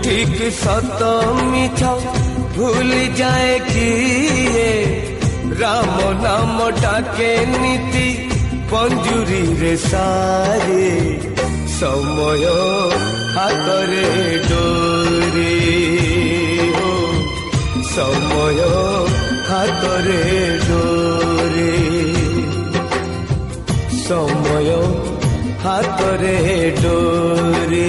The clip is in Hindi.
ठीक सत मिछ भूल जाए किए राम नाम डाके नीति पंजुरी रे सारे समय हातरे डोरी हो समय हातरे डोरी समय हातरे डोरी।